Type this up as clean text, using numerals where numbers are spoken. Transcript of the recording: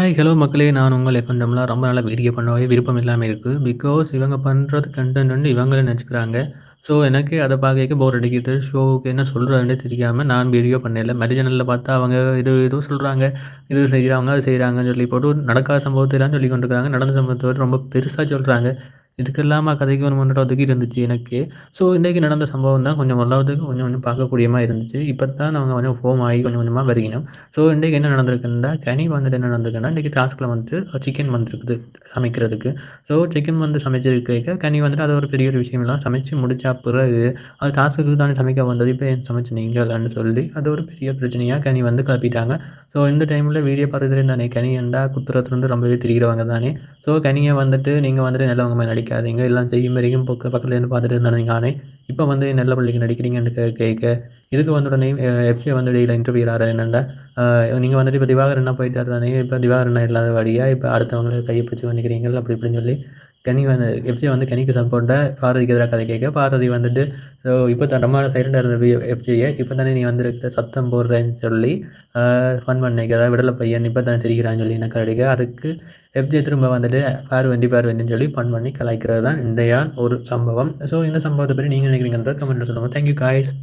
Hi, hello மக்களே! நான் உங்கள் எஃப்எம் ரம்லா. ரொம்ப நாளா வீடியோ பண்ணவே விருப்பம் இல்லாம இருக்கு. பிகாஸ் இவங்க பண்றது கன்டென்ட் வந்து இவங்களே நெனச்சுக்கிறாங்க. ஸோ, எனக்கு அத பார்க்கைக்கு போர் அடிக்குது. ஸோ, என்ன சொல்றதுன்னே தெரியாம நான் வீடியோ பண்ணல. மற்ற சேனல்ல பார்த்தா அவங்க இது ஏதோ சொல்றாங்க. இது செய்றாங்க, அது செய்றாங்கன்னு சொல்லி போட்டு நடக்காத சம்பவத்தலாம் சொல்லிக் கொண்டிருக்காங்க. நடந்த சம்பவத்த விட ரொம்ப பெருசா சொல்றாங்க. இதுக்கெல்லாமா கதைக்கு ஒரு முன்னோட ஒதுக்கி இருந்துச்சு எனக்கு. ஸோ, இன்னைக்கு நடந்த சம்பவம் தான் கொஞ்சம் ஓரளவுக்கு கொஞ்சம் கொஞ்சம் பார்க்கக்கூடிய மாரி இருந்துச்சு. இப்ப தான் நாங்க கொஞ்சம் ஃபோம் ஆகி கொஞ்சம் கொஞ்சமா வருகினோம். ஸோ, இன்றைக்கு என்ன நடந்திருக்குன்னா, கனி வந்துட்டு என்ன நடந்திருக்குன்னா, இன்னைக்கு டாஸ்க்ல வந்துட்டு சிக்கன் வந்திருக்குது சமைக்கிறதுக்கு. ஸோ, சிக்கன் வந்து சமைச்சிருக்கைக கனி வந்துட்டு அது ஒரு பெரிய ஒரு விஷயம் இல்ல. சமைச்சு முடிச்ச பிறகு, அது டாஸ்க்குக்கு தானே சமைக்க வந்தது. இப்ப ஏன் சமைச்சனீங்களான்னு சொல்லி, அது ஒரு பெரிய பிரச்சனையா கனி வந்து கிளப்பிட்டாங்க. ஸோ, இந்த டைம்ல வீடியோ பார்க்குறது தானே கனி ஏன்டா குத்துறதுல இருந்து ரொம்பவே திரிகிறவங்க தானே. ஸோ, கனிய வந்துட்டு நீங்க வந்துட்டு நல்லவங்க மாரி நடிக்காதீங்க. எல்லாம் செய்யும் வரைக்கும் பக்கத்துல இருந்து பார்த்துட்டு இருந்தேன் நானே. இப்ப வந்து நல்ல பிள்ளைக்கு நடிக்கிறீங்கன்னு கேட்க, இதுக்கு வந்து உடனே எஃப்ஜே வந்து இடையில இன்டர்வியூ என்னன்னா, நீங்க வந்துட்டு இப்ப திவாகர் அண்ணா போயிட்டாரு தானே, இப்ப திவாகர் அண்ணா இல்லாதபடியா, இப்ப அடுத்தவங்கள கைய பிடிச்சு பண்ணிக்கிறீங்கள் அப்படி இப்படின்னு சொல்லி, கனி வந்து எஃப்ஜே வந்து கனிக்கு சப்போர்ட்டா பார்வதிக்கு எதிரா கதை கேட்க, பார்வதி வந்துட்டு இப்ப தான் ரொம்ப சைலண்டா இருந்த எஃப்ஜேய இப்ப தானே நீ வந்திருக்க சத்தம் போடுறேன்னு சொல்லி, ஃபன் பண்ணைக்கு அதாவது விடல பையன் இப்ப தானே திரிகிறான்னு சொல்லி நக்கல் அடிக்க, அதுக்கு எஃப்ஜே திரும்ப வந்துட்டு பார்வதின்னு சொல்லி ஃபன் பண்ணி கலாய்க்கிறது தான் இன்றைய ஒரு சம்பவம். ஸோ இந்த சம்பவத்த பத்தி நீங்க நினைக்கிறீங்கன்றத கமெண்ட்ல சொல்லுங்க. Thank you guys.